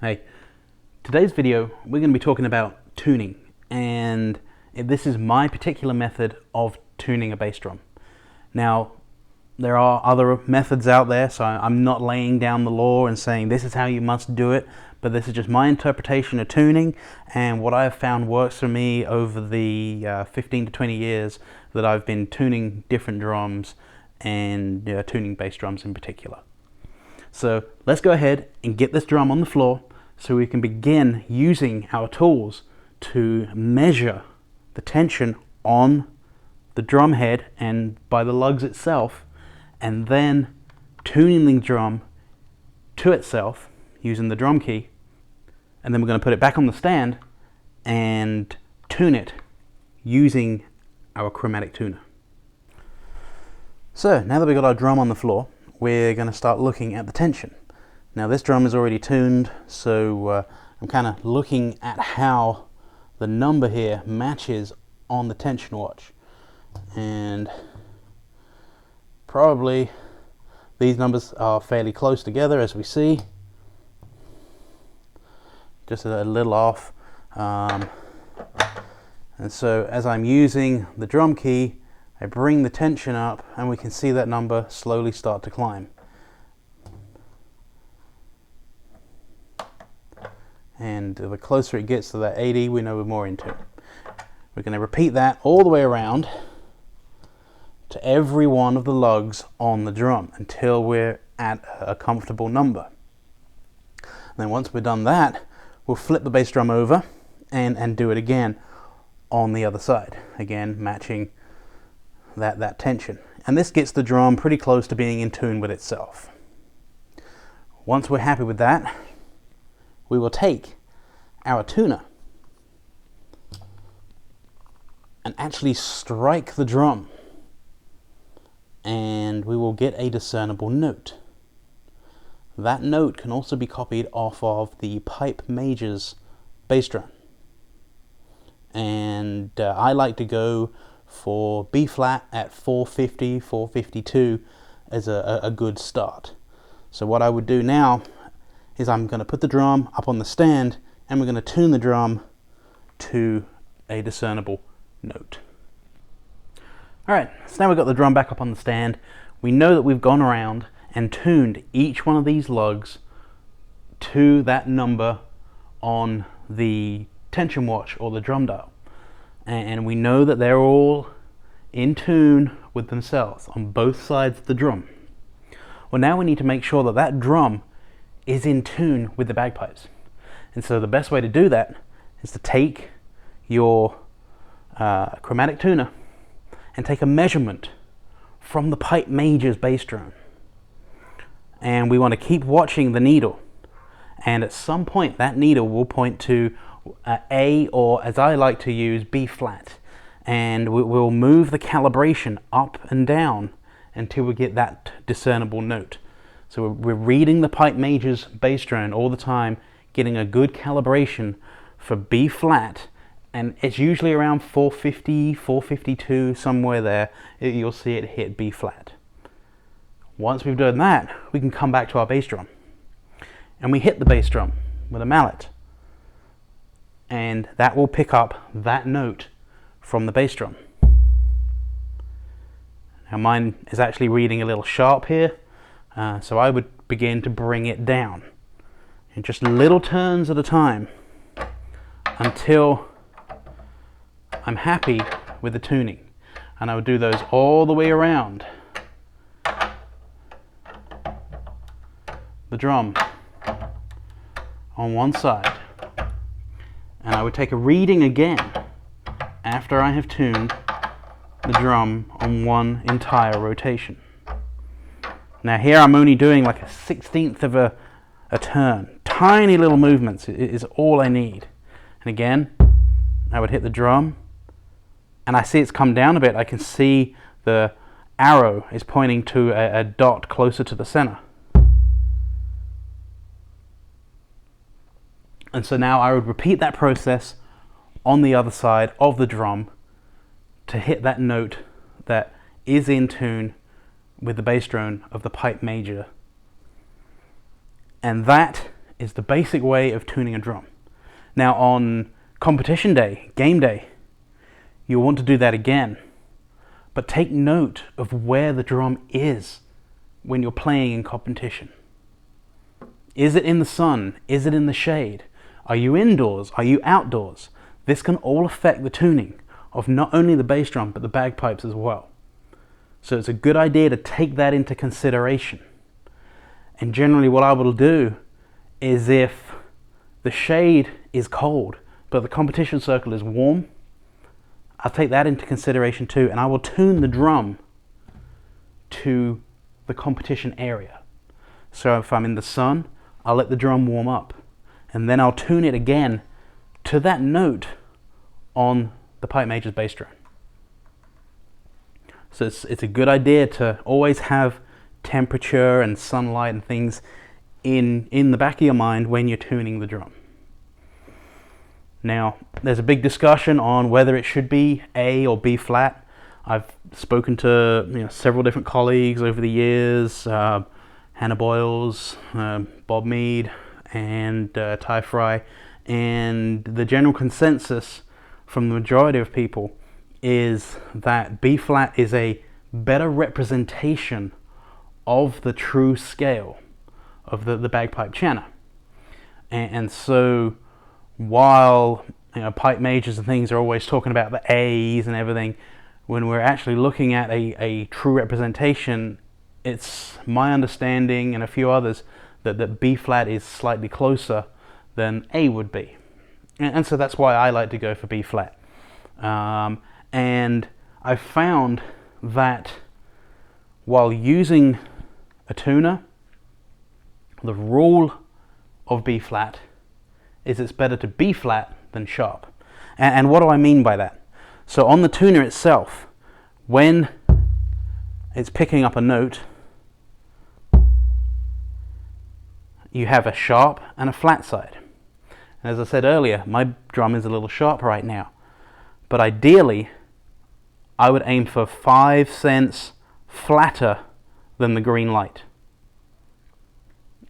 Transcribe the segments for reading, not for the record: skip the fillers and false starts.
Hey, today's video we're going to be talking about tuning, and this is my particular method of tuning a bass drum. Now, there are other methods out there, so I'm not laying down the law and saying this is how you must do it, but this is just my interpretation of tuning and what I have found works for me over the 15 to 20 years that I've been tuning different drums and tuning bass drums in particular. So let's go ahead and get this drum on the floor so we can begin using our tools to measure the tension on the drum head and by the lugs itself, and then tuning the drum to itself using the drum key, and then we're going to put it back on the stand and tune it using our chromatic tuner. So now that we've got our drum on the floor, we're going to start looking at the tension. Now this drum is already tuned, so I'm kind of looking at how the number here matches on the tension watch, and probably these numbers are fairly close together, as we see, just a little off, and so as I'm using the drum key, I bring the tension up and we can see that number slowly start to climb. And the closer it gets to that 80, we know we're more in tune. We're going to repeat that all the way around to every one of the lugs on the drum until we're at a comfortable number. And then once we've done that, we'll flip the bass drum over and do it again on the other side, again matching that tension. And this gets the drum pretty close to being in tune with itself. Once we're happy with that, we will take our tuner and actually strike the drum, and we will get a discernible note. That note can also be copied off of the pipe major's bass drum, and I like to go for B flat at 450, 452 as a good start. So what I would do now is I'm going to put the drum up on the stand and we're going to tune the drum to a discernible note. Alright, so now we've got the drum back up on the stand. We know that we've gone around and tuned each one of these lugs to that number on the tension watch or the drum dial. And we know that they're all in tune with themselves on both sides of the drum. Well, now we need to make sure that that drum is in tune with the bagpipes. And so the best way to do that is to take your chromatic tuner and take a measurement from the pipe major's bass drum. And we want to keep watching the needle. And at some point that needle will point to A, or as I like to use, B flat. And we'll move the calibration up and down until we get that discernible note. So we're reading the pipe major's bass drum all the time, getting a good calibration for B flat, and it's usually around 450, 452, somewhere there, you'll see it hit B flat. Once we've done that, we can come back to our bass drum. And we hit the bass drum with a mallet, and that will pick up that note from the bass drum. Now mine is actually reading a little sharp here, so I would begin to bring it down in just little turns at a time until I'm happy with the tuning. And I would do those all the way around the drum on one side. And I would take a reading again after I have tuned the drum on one entire rotation. Now here I'm only doing like a 1/16 of a turn. Tiny little movements is all I need. And again, I would hit the drum and I see it's come down a bit. I can see the arrow is pointing to a dot closer to the center. And so now I would repeat that process on the other side of the drum to hit that note that is in tune with the bass drone of the pipe major. And that is the basic way of tuning a drum. Now on competition day, game day, you'll want to do that again. But take note of where the drum is when you're playing in competition. Is it in the sun? Is it in the shade? Are you indoors? Are you outdoors? This can all affect the tuning of not only the bass drum, but the bagpipes as well. So it's a good idea to take that into consideration. And generally what I will do is, if the shade is cold, but the competition circle is warm, I'll take that into consideration too, and I will tune the drum to the competition area. So if I'm in the sun, I'll let the drum warm up, and then I'll tune it again to that note on the Pipe Major's bass drum. So it's a good idea to always have temperature and sunlight and things in the back of your mind when you're tuning the drum. Now, there's a big discussion on whether it should be A or B flat. I've spoken to several different colleagues over the years, Hannah Boyles, Bob Mead, and Ty Fry, and the general consensus from the majority of people is that B flat is a better representation of the true scale of the bagpipe chanter. And so while pipe majors and things are always talking about the A's and everything, when we're actually looking at a true representation, it's my understanding and a few others that B flat is slightly closer than A would be. And so that's why I like to go for B flat. And I've found that while using a tuner, the rule of B flat is it's better to B flat than sharp. And what do I mean by that? So on the tuner itself, when it's picking up a note, you have a sharp and a flat side. And as I said earlier, my drum is a little sharp right now, but ideally I would aim for 5 cents flatter than the green light.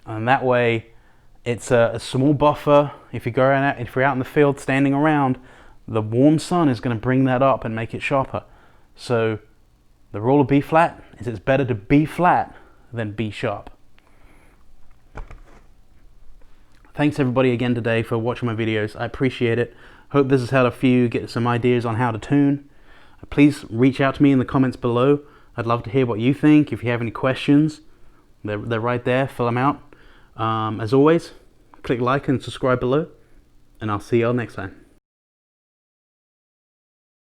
And that way it's a small buffer. If you're out in the field standing around, the warm sun is going to bring that up and make it sharper. So the rule of B flat is it's better to B flat than B sharp. Thanks everybody again today for watching my videos. I appreciate it. Hope this has helped a few get some ideas on how to tune. Please reach out to me in the comments below. I'd love to hear what you think. If you have any questions, they're right there. Fill them out. As always, click like and subscribe below, and I'll see y'all next time.